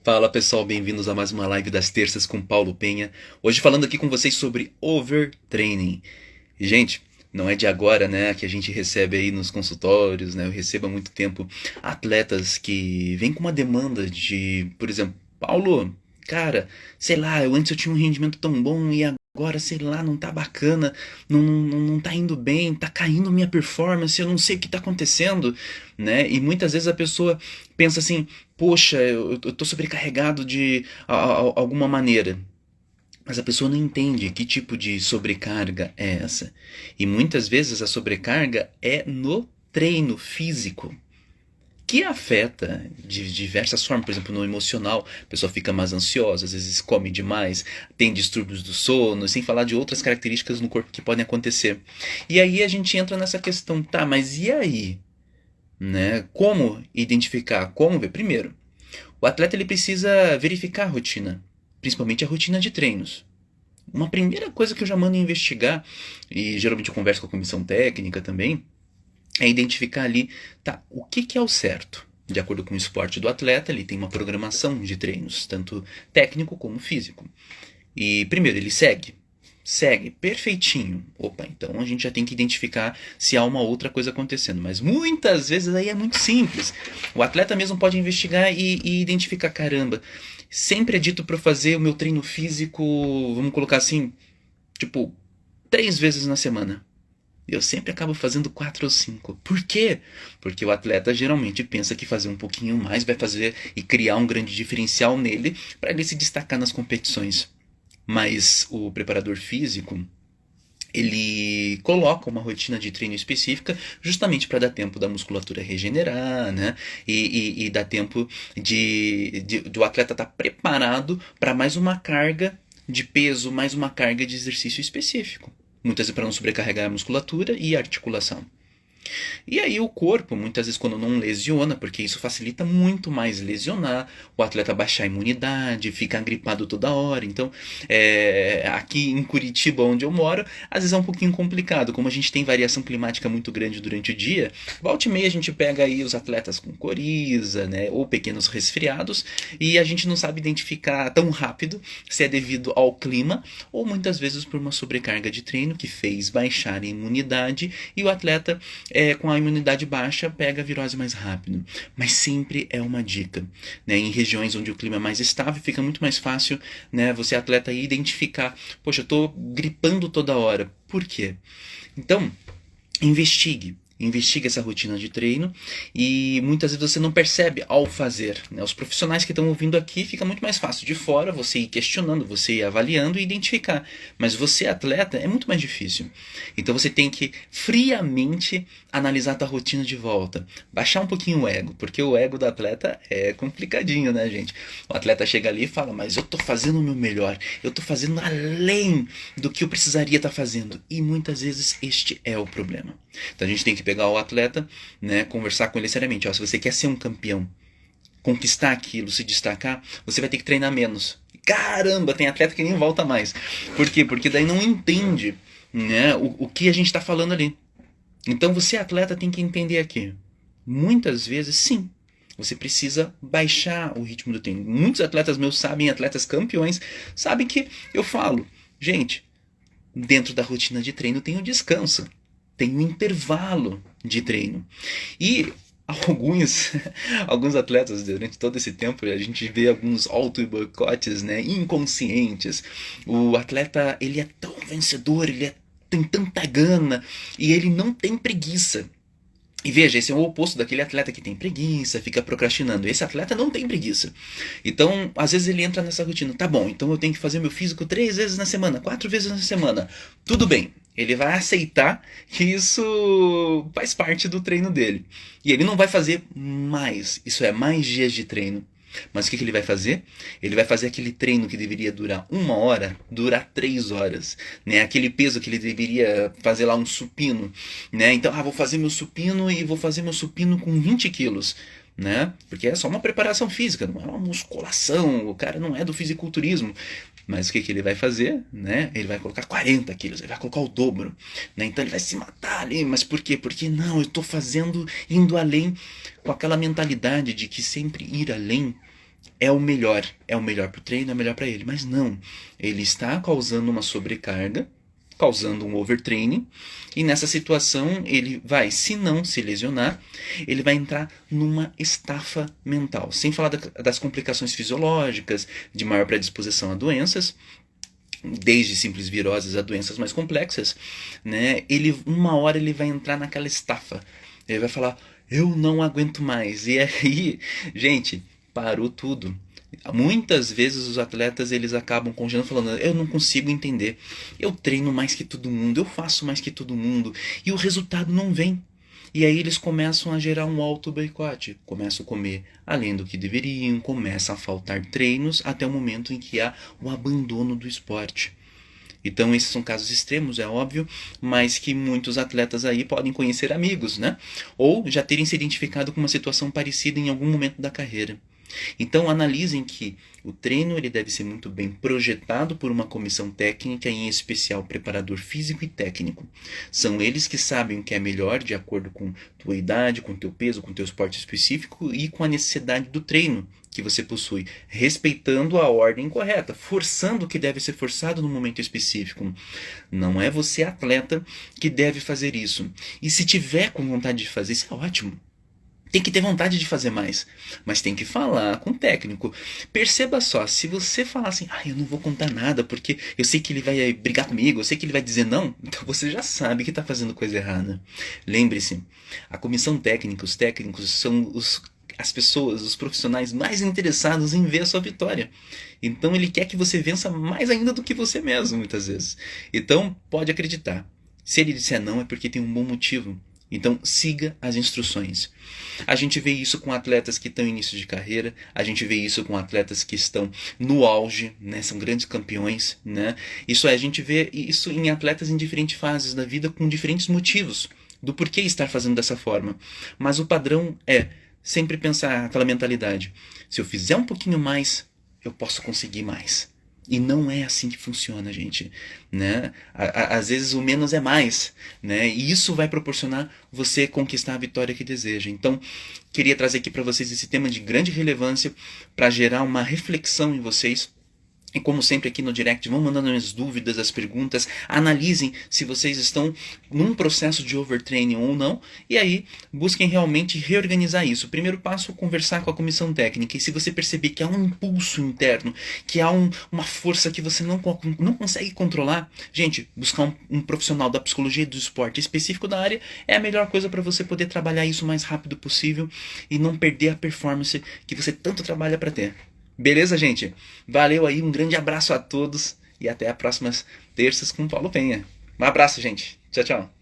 Fala pessoal, bem-vindos a mais uma live das terças com Paulo Penha. Hoje falando aqui com vocês sobre overtraining. E, gente, não é de agora, né, que a gente recebe aí nos consultórios, né, eu recebo há muito tempo atletas que vêm com uma demanda de, por exemplo, Paulo, cara, sei lá, antes eu tinha um rendimento tão bom e agora, sei lá, não tá bacana, não tá indo bem, tá caindo minha performance, eu não sei o que tá acontecendo, né? E muitas vezes a pessoa pensa assim, poxa, eu tô sobrecarregado de alguma maneira. Mas a pessoa não entende que tipo de sobrecarga é essa. E muitas vezes a sobrecarga é no treino físico, que afeta de diversas formas, por exemplo, no emocional, a pessoa fica mais ansiosa, às vezes come demais, tem distúrbios do sono, sem falar de outras características no corpo que podem acontecer. E aí a gente entra nessa questão, tá, mas e aí? Né? Como identificar? Como ver? Primeiro, o atleta ele precisa verificar a rotina, principalmente a rotina de treinos. Uma primeira coisa que eu já mando investigar, e geralmente eu converso com a comissão técnica também, é identificar ali, tá, o que é o certo? De acordo com o esporte do atleta, ele tem uma programação de treinos, tanto técnico como físico. E primeiro, ele segue. Segue perfeitinho. Opa, então a gente já tem que identificar se há uma outra coisa acontecendo. Mas muitas vezes aí é muito simples. O atleta mesmo pode investigar e identificar, caramba, sempre é dito para fazer o meu treino físico, vamos colocar assim, tipo, 3 vezes na semana. Eu sempre acabo fazendo 4 ou 5. Por quê? Porque o atleta geralmente pensa que fazer um pouquinho mais vai fazer e criar um grande diferencial nele para ele se destacar nas competições. Mas o preparador físico, ele coloca uma rotina de treino específica justamente para dar tempo da musculatura regenerar, né? E dar tempo do atleta estar preparado para mais uma carga de peso, mais uma carga de exercício específico. Muitas vezes para não sobrecarregar a musculatura e a articulação. E aí o corpo, muitas vezes quando não lesiona, porque isso facilita muito mais lesionar, o atleta baixar a imunidade, ficar gripado toda hora. Então, aqui em Curitiba, onde eu moro, às vezes é um pouquinho complicado. Como a gente tem variação climática muito grande durante o dia, volta e meia a gente pega aí os atletas com coriza, né, ou pequenos resfriados, e a gente não sabe identificar tão rápido se é devido ao clima, ou muitas vezes por uma sobrecarga de treino que fez baixar a imunidade, e o atleta com a imunidade baixa pega a virose mais rápido. Mas sempre é uma dica. Né? Em regiões onde o clima é mais estável, fica muito mais fácil, né, você atleta identificar, poxa, eu estou gripando toda hora. Por quê? Então, investigue. Investigue essa rotina de treino e muitas vezes você não percebe ao fazer. Né? Os profissionais que estão ouvindo aqui fica muito mais fácil. De fora, você ir questionando, você ir avaliando e identificar. Mas você, atleta, é muito mais difícil. Então você tem que friamente analisar a tua rotina de volta. Baixar um pouquinho o ego, porque o ego do atleta é complicadinho, né, gente? O atleta chega ali e fala, mas eu estou fazendo o meu melhor. Eu estou fazendo além do que eu precisaria estar fazendo. E muitas vezes este é o problema. Então a gente tem que pegar o atleta, né, conversar com ele seriamente. Ó, se você quer ser um campeão, conquistar aquilo, se destacar, você vai ter que treinar menos. Caramba, tem atleta que nem volta mais. Por quê? Porque daí não entende, né, o que a gente está falando ali. Então você, atleta, tem que entender aqui. Muitas vezes, sim, você precisa baixar o ritmo do treino. Muitos atletas meus sabem, atletas campeões, sabem que eu falo, gente, dentro da rotina de treino tem o descanso. Tem um intervalo de treino. E alguns atletas, durante todo esse tempo, a gente vê alguns auto-boicotes, né, inconscientes. O atleta, ele é tão vencedor, tem tanta gana e ele não tem preguiça. E veja, esse é o oposto daquele atleta que tem preguiça, fica procrastinando. Esse atleta não tem preguiça. Então, às vezes ele entra nessa rotina. Tá bom, então eu tenho que fazer meu físico 3 vezes na semana, 4 vezes na semana. Tudo bem. Ele vai aceitar que isso faz parte do treino dele. E ele não vai fazer mais. Isso é, mais dias de treino. Mas o que ele vai fazer? Ele vai fazer aquele treino que deveria durar 1 hora, durar 3 horas. Né? Aquele peso que ele deveria fazer lá um supino. Né? Então, vou fazer meu supino e vou fazer meu supino com 20 quilos. Né? Porque é só uma preparação física, não é uma musculação, o cara não é do fisiculturismo. Mas o que ele vai fazer? Né? Ele vai colocar 40 quilos, ele vai colocar o dobro. Né? Então ele vai se matar ali. Mas por quê? Porque não, eu estou fazendo, indo além, com aquela mentalidade de que sempre ir além, é o melhor para o treino, é o melhor para ele. Mas não, ele está causando uma sobrecarga, causando um overtraining, e nessa situação ele vai, se não se lesionar, ele vai entrar numa estafa mental. Sem falar das complicações fisiológicas, de maior predisposição a doenças, desde simples viroses a doenças mais complexas, né? Uma hora ele vai entrar naquela estafa. Ele vai falar, eu não aguento mais. E aí, gente, parou tudo. Muitas vezes os atletas eles acabam congelando falando, eu não consigo entender, eu treino mais que todo mundo, eu faço mais que todo mundo, e o resultado não vem. E aí eles começam a gerar um auto-boicote, começam a comer além do que deveriam, começam a faltar treinos até o momento em que há o abandono do esporte. Então esses são casos extremos, é óbvio, mas que muitos atletas aí podem conhecer amigos, né? Ou já terem se identificado com uma situação parecida em algum momento da carreira. Então analisem que o treino ele deve ser muito bem projetado por uma comissão técnica, em especial preparador físico e técnico. São eles que sabem o que é melhor de acordo com tua idade, com teu peso, com teu esporte específico e com a necessidade do treino que você possui, respeitando a ordem correta, forçando o que deve ser forçado no momento específico. Não é você atleta que deve fazer isso. E se tiver com vontade de fazer, isso é ótimo. Tem que ter vontade de fazer mais, mas tem que falar com o técnico. Perceba só, se você falar assim, eu não vou contar nada porque eu sei que ele vai brigar comigo, eu sei que ele vai dizer não, então você já sabe que está fazendo coisa errada. Lembre-se, a comissão técnica, os técnicos são as pessoas, os profissionais mais interessados em ver a sua vitória. Então ele quer que você vença mais ainda do que você mesmo, muitas vezes. Então pode acreditar, se ele disser não é porque tem um bom motivo. Então, siga as instruções. A gente vê isso com atletas que estão em início de carreira, a gente vê isso com atletas que estão no auge, né? São grandes campeões, né? A gente vê isso em atletas em diferentes fases da vida com diferentes motivos do porquê estar fazendo dessa forma. Mas o padrão é sempre pensar aquela mentalidade. Se eu fizer um pouquinho mais, eu posso conseguir mais. E não é assim que funciona, gente, né? Às vezes o menos é mais, né? E isso vai proporcionar você conquistar a vitória que deseja. Então, queria trazer aqui para vocês esse tema de grande relevância para gerar uma reflexão em vocês. E como sempre aqui no direct, vão mandando as dúvidas, as perguntas, analisem se vocês estão num processo de overtraining ou não, e aí busquem realmente reorganizar isso. O primeiro passo é conversar com a comissão técnica, e se você perceber que há um impulso interno, que há uma força que você não consegue controlar, gente, buscar um profissional da psicologia e do esporte específico da área é a melhor coisa para você poder trabalhar isso o mais rápido possível e não perder a performance que você tanto trabalha para ter. Beleza, gente? Valeu aí, um grande abraço a todos e até as próximas terças com o Paulo Penha. Um abraço, gente. Tchau, tchau.